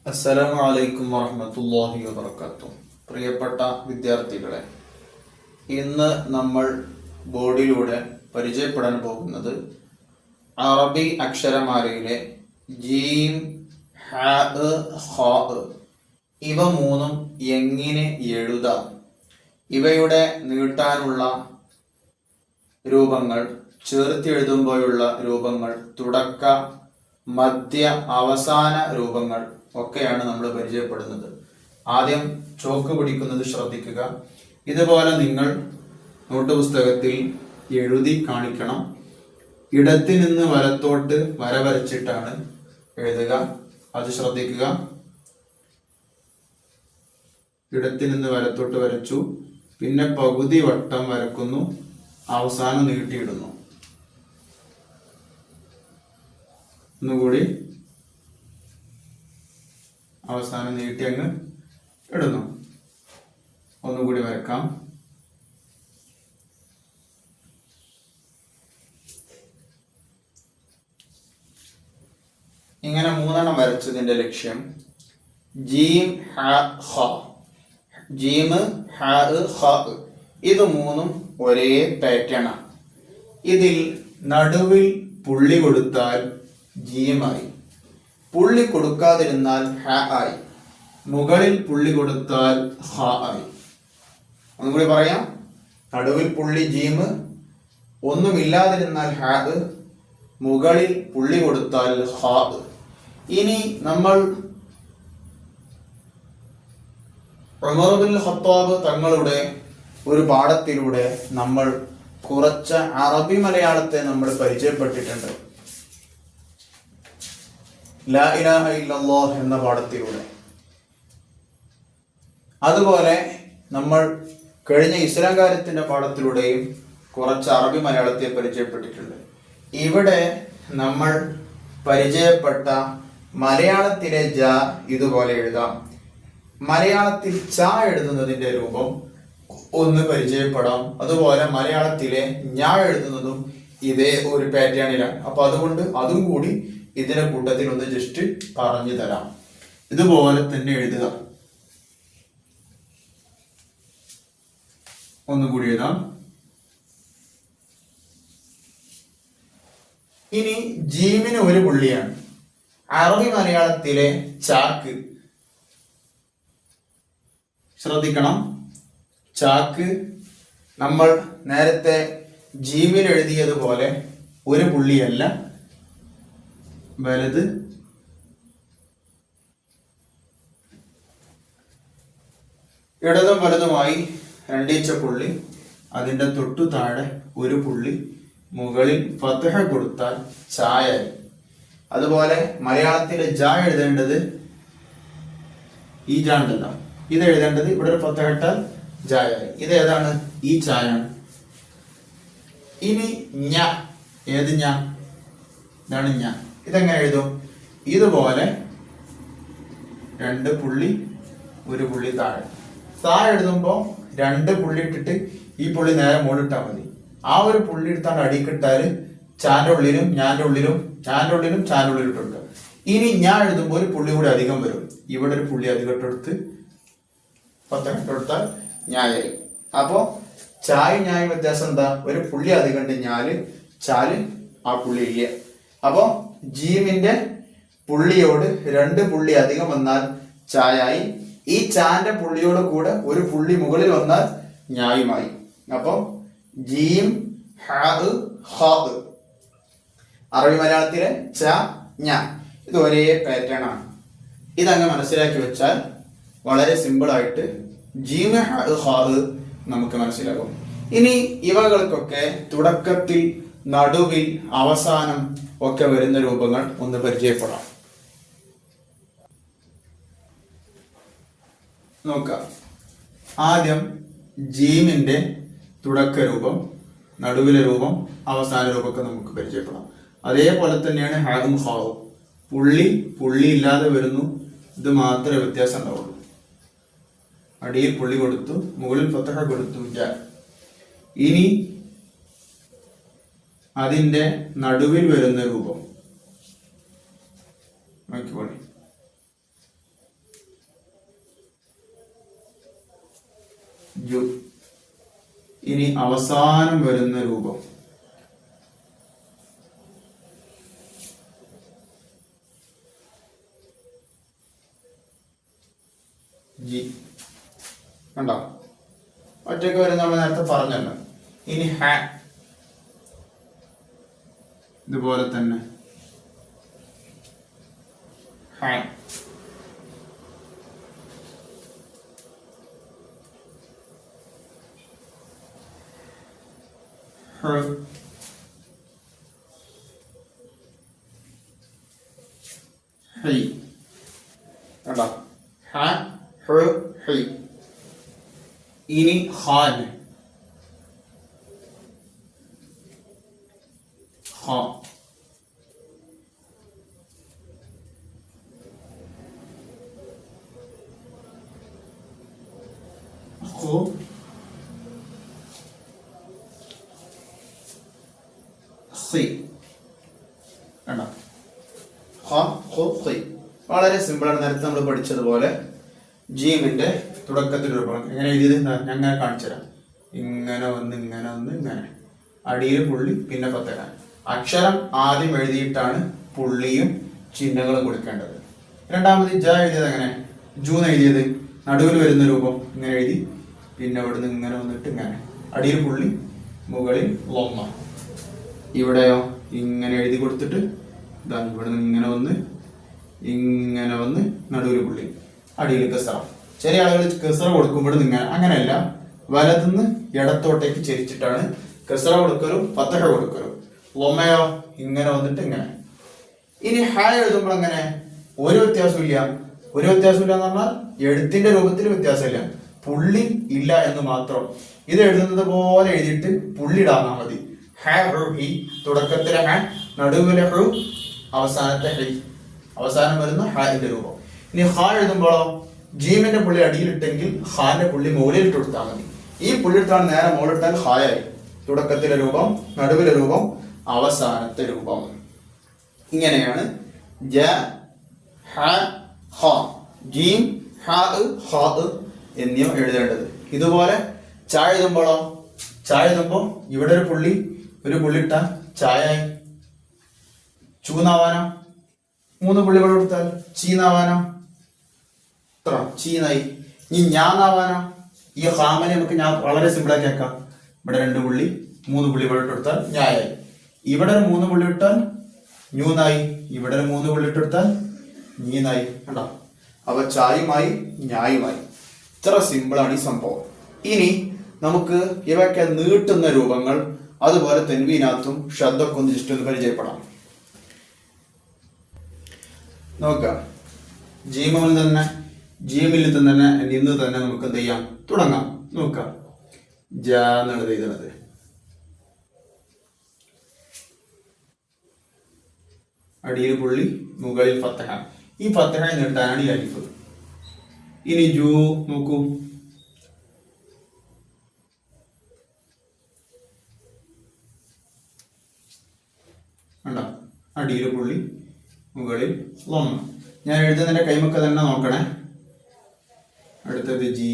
അസ്സലാമു അലൈക്കും വറഹ്മത്തുള്ളാഹി വബറകാതുഹു. പ്രിയപ്പെട്ട വിദ്യാർത്ഥികളെ, ഇന്ന് നമ്മൾ ബോർഡിലൂടെ പരിചയപ്പെടാൻ പോകുന്നത് അറബി അക്ഷരമാലയിലെ ജീം, ഹാ, ഖാ ഇവ മൂന്നും എങ്ങനെ എഴുതാം, ഇവയുടെ നീട്ടാനുള്ള രൂപങ്ങൾ, ചേർത്ത് എഴുതുമ്പോഴുള്ള രൂപങ്ങൾ, തുടക്ക, മധ്യ, അവസാന രൂപങ്ങൾ ഒക്കെയാണ് നമ്മൾ പരിചയപ്പെടുന്നത്. ആദ്യം ചോക്ക് പിടിക്കുന്നത് ശ്രദ്ധിക്കുക. ഇതുപോലെ നിങ്ങൾ നോട്ട് പുസ്തകത്തിൽ എഴുതി കാണിക്കണം. ഇടത്ത് നിന്ന് വലത്തോട്ട് വര വരച്ചിട്ടാണ് എഴുതുക, അത് ശ്രദ്ധിക്കുക. ഇടത്ത് നിന്ന് വലത്തോട്ട് വരച്ചു, പിന്നെ പകുതി വട്ടം വരക്കുന്നു, അവസാനം നീട്ടിയിടുന്നു. ഒന്നുകൂടി അവസാനം നീട്ടി അങ്ങ് ഇടുന്നു. ഒന്നുകൂടി വരക്കാം. ഇങ്ങനെ മൂന്നെണ്ണം വരച്ചതിന്റെ ലക്ഷ്യം ജീം, ഹാ, ഖാ. ജീം, ഹാ, ഖാ ഇത് മൂന്നും ഒരേ പാറ്റേൺ ആണ്. ഇതിൽ നടുവിൽ പുള്ളി കൊടുത്താൽ ജീമായി, പുള്ളി കൊടുക്കാതിരുന്നാൽ ഹ ആയി, മുകളിൽ പുള്ളി കൊടുത്താൽ ഹ ആയി. ഒന്നുകൂടി പറയാം. നടുവിൽ പുള്ളി ജീം, ഒന്നുമില്ലാതിരുന്നാൽ ഹ, മുകളിൽ പുള്ളി കൊടുത്താൽ ഹ. ഇനി നമ്മൾ ഉമർ ബിൻ ഖത്താബ് തങ്ങളുടെ ഒരു പാഠത്തിലൂടെ നമ്മൾ കുറച്ച് അറബി മലയാളത്തെ നമ്മൾ പരിചയപ്പെട്ടിട്ടുണ്ട്. ലാ ഇലാഹ ഇല്ലല്ലാഹ് എന്ന പാഠത്തിലൂടെ. അതുപോലെ നമ്മൾ കഴിഞ്ഞ ഇസ്ലാം കാര്യത്തിന്റെ പാഠത്തിലൂടെയും കുറച്ച് അറബി മലയാളത്തെ പരിചയപ്പെട്ടിട്ടുണ്ട്. ഇവിടെ നമ്മൾ പരിചയപ്പെട്ട മലയാളത്തിലെ ജ ഇതുപോലെ എഴുതാം. മലയാളത്തിൽ ച എഴുതുന്നതിന്റെ രൂപം ഒന്ന് പരിചയപ്പെടാം. അതുപോലെ മലയാളത്തിലെ ഞ എഴുതുന്നതും ഇതേ ഒരു പാറ്റേണിലാണ്. അപ്പൊ അതുകൊണ്ട് അതും കൂടി ഇതിന്റെ കൂട്ടത്തിൽ ഒന്ന് ജസ്റ്റ് പറഞ്ഞു തരാം. ഇതുപോലെ തന്നെ എഴുതുക. ഒന്നുകൂടി എഴുതാം. ഇനി ജീമിന് ഒരു പുള്ളിയാണ്. അറബി മലയാളത്തിലെ ചാക്ക് ശ്രദ്ധിക്കണം. ചാക്ക് നമ്മൾ നേരത്തെ ജീമിൽ എഴുതിയതുപോലെ ഒരു പുള്ളിയല്ല, വലത് ഇടതും വലതുമായി രണ്ടീച്ച പുള്ളി, അതിന്റെ തൊട്ടു താഴെ ഒരു പുള്ളി, മുകളിൽ ഫത്ഹ കൊടുത്താൽ ചായ. അതുപോലെ മലയാളത്തിലെ ജ എഴുതേണ്ടത് ഈ ജ ഉണ്ടല്ലോ, ഇത് എഴുതേണ്ടത് ഇവിടെ ഒരു ഫത്ഹ ഇട്ടാൽ ജായ. ഇത് ഏതാണ്? ഈ ചായാണ്. ഇനി ഞ, ഏത് ഞ? ഇതാണ് ഞ. ഇതെങ്ങനെ എഴുതും? ഇതുപോലെ രണ്ട് പുള്ളി, ഒരു പുള്ളി താഴെ. താഴെ എഴുതുമ്പോ രണ്ട് പുള്ളി ഇട്ടിട്ട് ഈ പുള്ളി നേരെ മുകളിട്ടാൽ മതി. ആ ഒരു പുള്ളി എടുത്താണ്ട് അടിക്കിട്ടാല് ചാന്റെ ഉള്ളിലും ഞാന്റെ ഉള്ളിലും ചാന്റെ ഉള്ളിലും ചാന്റെ ഉള്ളിലും ഇട്ടുണ്ട്. ഇനി ഞാൻ എഴുതുമ്പോൾ ഒരു പുള്ളി കൂടി അധികം വരും. ഇവിടെ ഒരു പുള്ളി അധികം ഇട്ടെടുത്ത് പത്തെടുത്താൽ ഞായായി. അപ്പോ ചായും ഞായും വ്യത്യാസം എന്താ? ഒരു പുള്ളി അധികം ഉണ്ട് ഞാല്, ചാല് ആ പുള്ളി ഇല്ല. അപ്പോ ജീമിന്റെ പുള്ളിയോട് രണ്ട് പുള്ളി അധികം വന്നാൽ ചായായി. ഈ ചാന്റെ പുള്ളിയോട് കൂടെ ഒരു പുള്ളി മുകളിൽ വന്നാൽ ഞായുമായി. അപ്പൊ ജീം, ഹാ, ഖാ. അറബി മലയാളത്തിലെ ച, ഞ ഇത് ഒരേ പാറ്റേൺ ആണ്. ഇതങ്ങ് മനസ്സിലാക്കി വെച്ചാൽ വളരെ സിമ്പിൾ ആയിട്ട് ജീം, ഹാ, ഖാ നമുക്ക് മനസ്സിലാകും. ഇനി ഇവകൾക്കൊക്കെ തുടക്കത്തിൽ, നടുവിൽ, അവസാനം ഒക്കെ വരുന്ന രൂപങ്ങൾ ഒന്ന് പരിചയപ്പെടാം. നോക്കാം. ആദ്യം ജീമിന്റെ തുടക്ക രൂപം, നടുവിലെ രൂപം, അവസാന രൂപമൊക്കെ നമുക്ക് പരിചയപ്പെടാം. അതേപോലെ തന്നെയാണ് ഹാവും ഖാവും. പുള്ളി പുള്ളി ഇല്ലാതെ വരുന്നു, ഇത് മാത്രമേ വ്യത്യാസം ഉണ്ടാവുള്ളൂ. അടിയിൽ പുള്ളി കൊടുത്തു, മുകളിൽ ഫത്ഹ കൊടുത്തു. ഇനി അതിന്റെ നടുവിൽ വരുന്ന രൂപം നോക്കിക്കോളി. ഇനി അവസാനം വരുന്ന രൂപം ജി കണ്ടോ? ഒറ്റയ്ക്ക് വരും നമ്മൾ നേരത്തെ പറഞ്ഞല്ലോ. ഇനി ഹ ഇതുപോലെ തന്നെ ഹ ഹൈ കണ്ടോ? ഹ ഹ ഹൈ. ഇനി ഹാൻ ഹ ഹു ഹി കണ്ടോ? ഹ ഹു ഹി. വളരെ സിമ്പിളാണ്. നേരത്തെ നമ്മൾ പഠിച്ചതുപോലെ ജീമിന്റെ തുടക്കത്തിൽ രൂപം എങ്ങനെ എഴുതിയത് ഞാൻ അങ്ങനെ കാണിച്ചു തരാം. ഇങ്ങനെ ഒന്ന് ഇങ്ങനെ ഒന്ന് ഇങ്ങനെ, അടിയിൽ പുള്ളി പിന്നെ ഫത്തഹ. അക്ഷരം ആദ്യം എഴുതിയിട്ടാണ് പുള്ളിയും ചിഹ്നങ്ങളും കൊടുക്കേണ്ടത്. രണ്ടാമത് ജ എഴുതിയത് എങ്ങനെ? ജൂന്ന് എഴുതിയത് നടുവിൽ വരുന്ന രൂപം ഇങ്ങനെ എഴുതി, പിന്നെ ഇവിടുന്ന് ഇങ്ങനെ വന്നിട്ട് ഇങ്ങനെ, അടിയിൽ പുള്ളി മുകളിൽ ലൊമ്മ. ഇവിടെയോ ഇങ്ങനെ എഴുതി കൊടുത്തിട്ട് ഇതാണ് ഇവിടുന്ന് ഇങ്ങനെ വന്ന് നടുവിൽ പുള്ളി, അടിയിൽ കസറ. ചില ആളുകൾ കസറ കൊടുക്കുമ്പോൾ ഇങ്ങനെ, അങ്ങനെയല്ല, വലതുനിന്ന് ഇടത്തോട്ടേക്ക് ചരിച്ചിട്ടാണ് കസറ കൊടുക്കലും ഫത്തഹ കൊടുക്കലും. ലൊമ്മയോ ഇങ്ങനെ വന്നിട്ട് ഇങ്ങനെ. ഇനി ഹ എഴുതുമ്പോൾ അങ്ങനെ ഒരു വ്യത്യാസമില്ല. ഒരു വ്യത്യാസമില്ല എന്ന് പറഞ്ഞാൽ എഴുത്തിന്റെ രൂപത്തിൽ വ്യത്യാസമില്ല, പുള്ളി ഇല്ല എന്ന് മാത്രം. ഇത് എഴുതുന്നത് പോലെ എഴുതിയിട്ട് പുള്ളി ഇടാന്നാ മതി. ഹ ഹു ഹി, തുടക്കത്തിലെ ഹ, നടുവിലെ ഹു, അവസാനത്തെ ഹി, അവസാനം വരുന്ന ഹാന്റെ രൂപം. ഇനി ഹ എഴുതുമ്പോഴോ ജീമിന്റെ പുള്ളി അടിയിലിട്ടെങ്കിൽ ഹാന്റെ പുള്ളി മുകളിലിട്ട് കൊടുത്താൽ മതി. ഈ പുള്ളിട്ടാണ് നേരെ മുകളിലിട്ടാൽ ഹായായി. തുടക്കത്തിലെ രൂപം, നടുവിലെ രൂപം, അവസാനത്തെ രൂപം. ഇങ്ങനെയാണ് ജ ഹ ഹ ജീം ഹ ഹ എന്നിവ എഴുതേണ്ടത്. ഇതുപോലെ ചായ എഴുതുമ്പോഴോ, ചായ എഴുതുമ്പോൾ ഇവിടെ ഒരു പുള്ളിട്ട ചായായി. ചൂന്നാവാനോ 3 പുള്ളികൾ കൊടുത്താൽ ചീനാവാനോ, ഇത്ര ചീനായി. ഇനി ഞാനാവാനോ, ഈ ഹാമനെ നമുക്ക് ഞാൻ വളരെ സിമ്പിളാക്കി ആക്കാം. ഇവിടെ 2 പുള്ളി 3 പുള്ളി ഇവിടെ കൊടുത്താൽ ഞായായി. ഇവിടെ ഒരു 3 പുള്ളി ഇട്ടാൽ ഞൂന്നായി. ഇവിടെ ഒരു 3 പുള്ളി ഇട്ടെടുത്താൽ നീനായി. കണ്ടോ? അപ്പൊ ചായുമായി ഞായുമായി. ഇത്ര സിമ്പിളാണ് ഈ സംഭവം. ഇനി നമുക്ക് ഇവയൊക്കെ നീട്ടുന്ന രൂപങ്ങൾ, അതുപോലെ തെൻവീനാത്തും ഷദ്ദൊക്കെ ഒന്ന് ജസ്റ്റ് ഒന്ന് പരിചയപ്പെടാം. നോക്കാം. ജീമിൽ തന്നെ നിന്ന് തന്നെ നമുക്ക് എന്ത് ചെയ്യാം, തുടങ്ങാം. നോക്കാം. ജ എന്നുള്ളത് എഴുതുന്നത് അടിയിൽ പുള്ളി മുകളിൽ ഫത്തഹ. ഈ ഫത്തഹ നീട്ടാനാണ് ഈ അലിഫ്. ഇനി ജൂ നോക്കൂ. കണ്ടോ? അടിയിൽ പുള്ളി മുകളിൽ ലൊമ്മ. ഞാൻ എഴുതുന്നതിന്റെ കൈമൊക്കെ തന്നെ നോക്കണേ. അടുത്തത് ജി.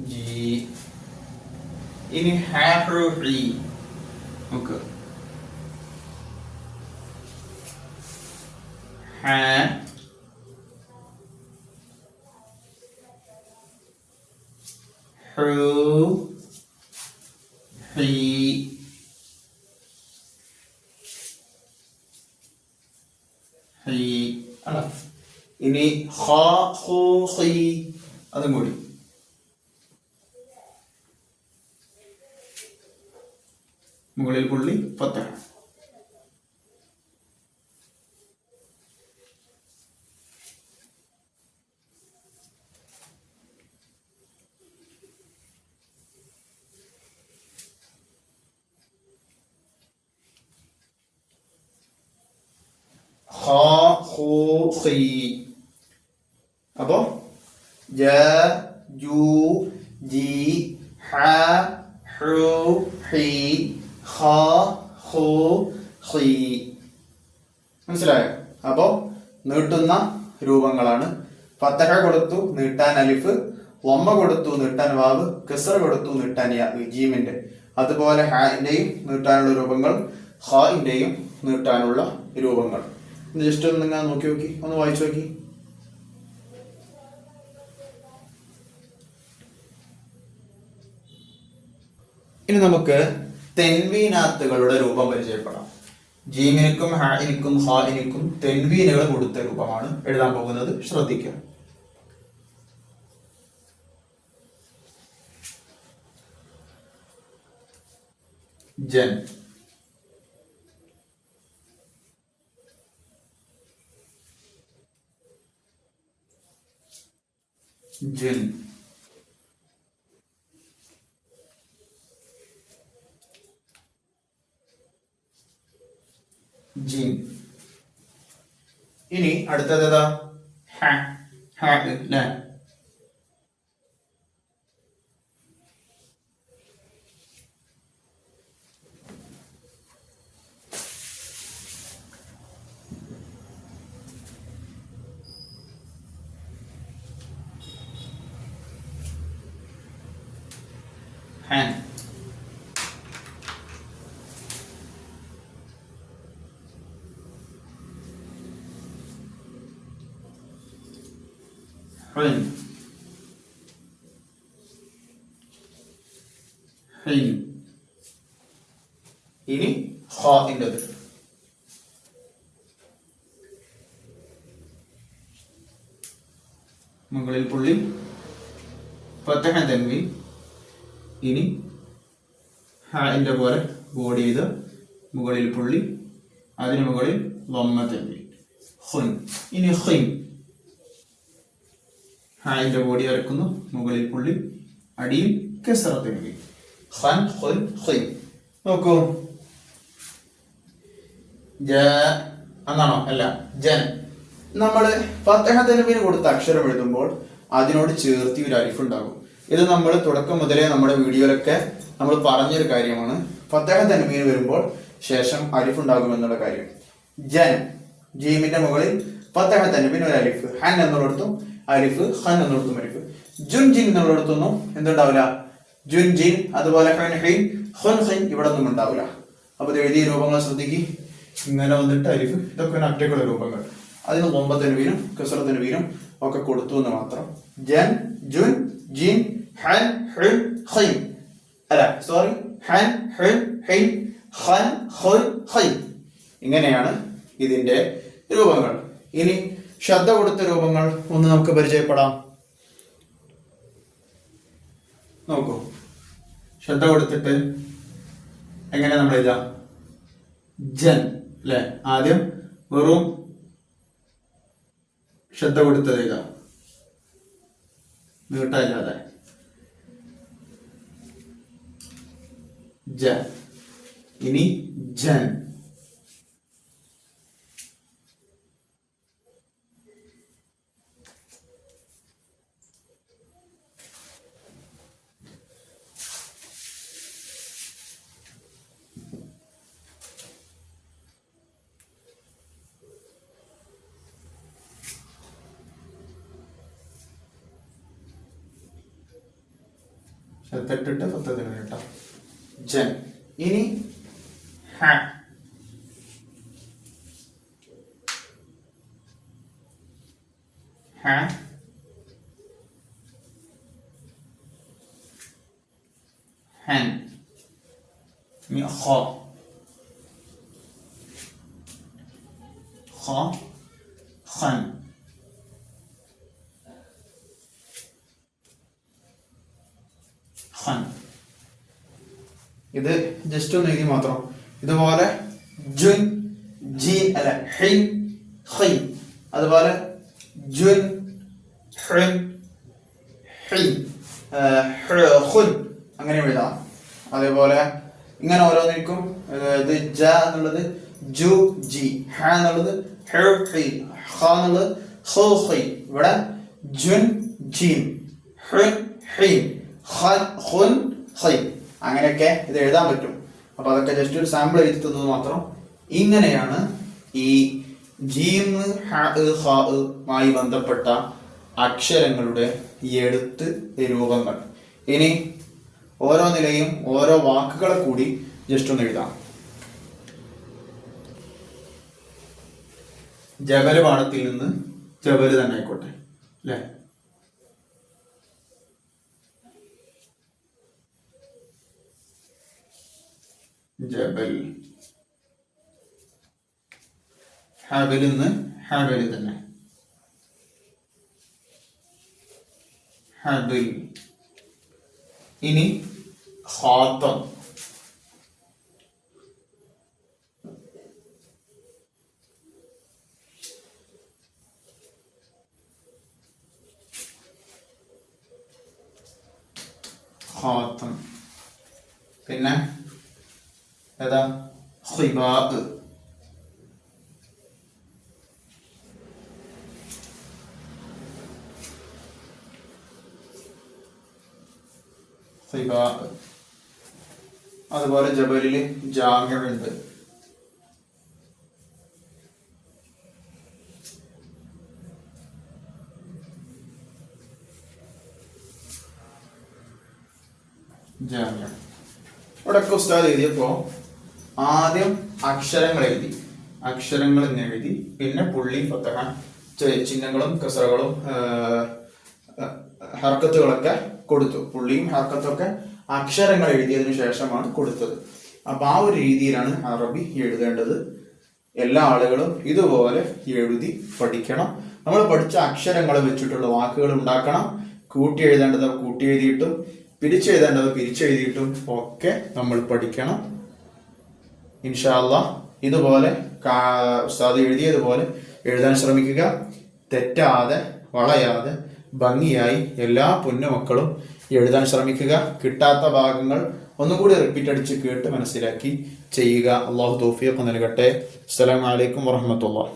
ജി. ഇനി ഹാഹി നോക്ക്. ഹ ഹു ഹി ഹി. അല്ല, ഇനി ഹ ഹു ഹി അതും കൂടി. മുകളിൽ പുള്ളി ഫത്തഹ. ഹ ഹു ഹി. അപ്പോ ജ ജു ജി ഹ ഹു ഹി ഹ ഹു ഹി. മനസ്സിലായോ? അപ്പോ നീട്ടുന്ന രൂപങ്ങളാണ്. ഫതഹ കൊടുത്തു നീട്ടാൻ അലിഫ്, വമ്മ കൊടുത്തു നീട്ടാൻ വാവ്, കസ്റ കൊടുത്തു നീട്ടാൻ യാ ജീമിന്റെ. അതുപോലെ ഹാന്റെയും നീട്ടാനുള്ള രൂപങ്ങൾ, ഹാന്റെയും നീട്ടാനുള്ള രൂപങ്ങൾ. ജസ്റ്റ് ഒന്ന് നിങ്ങൾ നോക്കി നോക്കി, ഒന്ന് വായിച്ചു നോക്കി. ഇനി നമുക്ക് തെൻവീനാത്തുകളുടെ രൂപം പരിചയപ്പെടാം. ജീമിനിക്കും ഹാഇനിക്കും ഹാഇനിക്കും തെൻവീനുകൾ കൊടുത്ത രൂപമാണ് എഴുതാൻ പോകുന്നത്. ശ്രദ്ധിക്കുക. ജൻ, ജിൻ, ജിൻ. ഇനി അടുത്തത് ഏതാ? ഹ, ഹ ല. ഹൻ, ഹുൻ, ഹിൻ. ഇനി ഖാഇന്റേത്. മുകളിൽ പുള്ളി, ഫതഹ തൻവീൻ. ഇനി ഹാഇന്റെ പോലെ ബോഡി ചെയ്ത് മുകളിൽ പുള്ളി, അതിന് മുകളിൽ വമ്മ തൻവീൻ, ഖുൻ. ഇനി ഖിൻ, ഹായിന്റെ ബോഡി വരക്കുന്നു, മുകളിൽ പുള്ളി, അടിയിൽ കസ്റ തൻവീൻ, ഖൻ ഖുൻ ഖിൻ. നോക്കൂ, ജ എന്നാണോ? അല്ല, ജൻ. നമ്മൾ ഫതഹ തൻവീൻ കൊടുത്ത അക്ഷരം എഴുതുമ്പോൾ അതിനോട് ചേർത്തി ഒരു അലിഫ് ഉണ്ടാകും. ഇത് നമ്മൾ തുടക്കം മുതലേ നമ്മുടെ വീഡിയോയിലൊക്കെ നമ്മൾ പറഞ്ഞൊരു കാര്യമാണ്. ഫതഹ തൻവീൻ വരുമ്പോൾ ശേഷം അലിഫ് ഉണ്ടാകും എന്നുള്ള കാര്യം. ജൻ, ജീമിന്റെ മുകളിൽ ഫതഹ തൻവീൻ ഒരു അലിഫ്. ഹൻ എന്നുള്ളിടത്തും അലിഫ്, ഖൻ എന്നുള്ളിടത്തും അലിഫ്. ജുൻ ജിൻ എന്നുള്ളിടത്തൊന്നും എന്തുണ്ടാവില്ല? ജുൻ ജിൻ. അതുപോലെ ഹുൻ ഹിൻ, ഖുൻ ഖിൻ ഇവിടെ ഒന്നും ഉണ്ടാവില്ല. അപ്പൊ ഇത് എഴുതിയ രൂപങ്ങൾ ശ്രദ്ധിക്ക്. ഇങ്ങനെ വന്നിട്ട് അലിഫ്, ഇതൊക്കെ ഒറ്റക്കുള്ള രൂപങ്ങൾ. അതിന് വമ്മ തൻവീനും കസ്റ തൻവീനും ഒക്കെ കൊടുത്തു എന്ന് മാത്രം. ജൻ, ജുൻ, ജിൻ, ഹൻ, ഹുൻ, ഖിൻ. അല്ല, സോറി, ഹൻ, ഹുൻ, ഹിൻ, ഖൻ, ഖുൻ, ഖിൻ. ഇങ്ങനെയാണ് ഇതിന്റെ രൂപങ്ങൾ. ഇനി ശബ്ദ കൊടുത്ത രൂപങ്ങൾ ഒന്ന് നമുക്ക് പരിചയപ്പെടാം. നോക്കൂ, ശ്രദ്ധ കൊടുത്തിട്ട് എങ്ങനെ നമ്മൾ എഴുതാം? ജൻ അല്ലെ? ആദ്യം വെറും ശ്രദ്ധ കൊടുത്തത് എഴുതാം, നീട്ടമില്ലാതെ. ജ. ഇനി ജൻ. ശ്രദ്ധയിട്ടിട്ട് പത്തതിന് കേട്ടോ. ജൻ. ഇനി ഹ. ഹ, ഹൻ. ഇനി ഖ. ഖ, ഖൻ. ഖൻ. ഇത് ജസ്റ്റ് ഒന്ന് എഴുതി മാത്രം. ഇതുപോലെ ജുൻ, ജീൻ അല്ല, ഹിൻ, ഖിൻ. അതുപോലെ ജുൻ, ഹിൻ, ഹിൻ, ഖുൻ. അങ്ങനെ എഴുതാം. അതേപോലെ ഇങ്ങനെ ഓരോന്നിരിക്കും. ഇത് ജ എന്നുള്ളത് ജു, ജി. ഹ എന്നുള്ളത് ഹ, ഹി. ഖ എന്നുള്ളത് ഖു, ഖി. ഇവിടെ ജുൻ, ജീൻ, ഹിൻ, ഹിൻ, ഖൻ, ഖുൻ, ഖിൻ. അങ്ങനെയൊക്കെ ഇത് എഴുതാൻ പറ്റും. അപ്പൊ അതൊക്കെ ജസ്റ്റ് ഒരു സാമ്പിൾ എഴുതി തന്നത് മാത്രം. ഇങ്ങനെയാണ് ഈ ജീം ഹ മായി ബന്ധപ്പെട്ട അക്ഷരങ്ങളുടെ എഴുത്ത് രൂപങ്ങൾ. ഇനി ഓരോ നിലയും ഓരോ വാക്കുകളെ കൂടി ജസ്റ്റ് ഒന്ന് എഴുതാം. ജബല് പാഠത്തിൽ നിന്ന് ജബല് തന്നെ ആയിക്കോട്ടെ അല്ലെ. ജബൽ. ഹബലിൽ നിന്ന് ഹബല് തന്നെ. ഹബിൽ. ഇനി ഖാത്തം. ഖാത്തം. പിന്നെ ഏതാ? ഖിബാബ്. ഖിബാബ്. അതുപോലെ ജബലില് ജാമിഉണ്ട്. ജാമിഉ. ഇവിടെയൊക്കെ ഉസ്താദ് എഴുതിയപ്പോ ആദ്യം അക്ഷരങ്ങൾ എഴുതി. അക്ഷരങ്ങൾ എന്ന് എഴുതി, പിന്നെ പുള്ളി ഫതഹ ചിഹ്നങ്ങളും കസറകളും ഹർക്കത്തുകളൊക്കെ കൊടുത്തു. പുള്ളിയും ഹർക്കത്തൊക്കെ അക്ഷരങ്ങൾ എഴുതിയതിനു ശേഷമാണ് കൊടുത്തത്. അപ്പൊ ആ ഒരു രീതിയിലാണ് അറബി എഴുതേണ്ടത്. എല്ലാ ആളുകളും ഇതുപോലെ എഴുതി പഠിക്കണം. നമ്മൾ പഠിച്ച അക്ഷരങ്ങൾ വെച്ചിട്ടുള്ള വാക്കുകൾ ഉണ്ടാക്കണം. കൂട്ടി എഴുതേണ്ടത് കൂട്ടി എഴുതിയിട്ടും പിരിച്ചെഴുതേണ്ടത് പിരിച്ചെഴുതിയിട്ടും ഒക്കെ നമ്മൾ പഠിക്കണം. ഇൻഷാ അല്ലാഹ് ഇതുപോലെ ഉസ്താദ് എഴുതിയതുപോലെ എഴുതാൻ ശ്രമിക്കുക. തെറ്റാതെ വളയാതെ ഭംഗിയായി എല്ലാ പൊന്നുമക്കളും എഴുതാൻ ശ്രമിക്കുക. കിട്ടാത്ത ഭാഗങ്ങൾ ഒന്നുകൂടി റിപ്പീറ്റ് അടിച്ച് കേട്ട് മനസ്സിലാക്കി ചെയ്യുക. അള്ളാഹു തൗഫീഖ് നൽകട്ടെ. അസ്സലാമു അലൈക്കും വറഹ്മത്തുള്ളാഹി.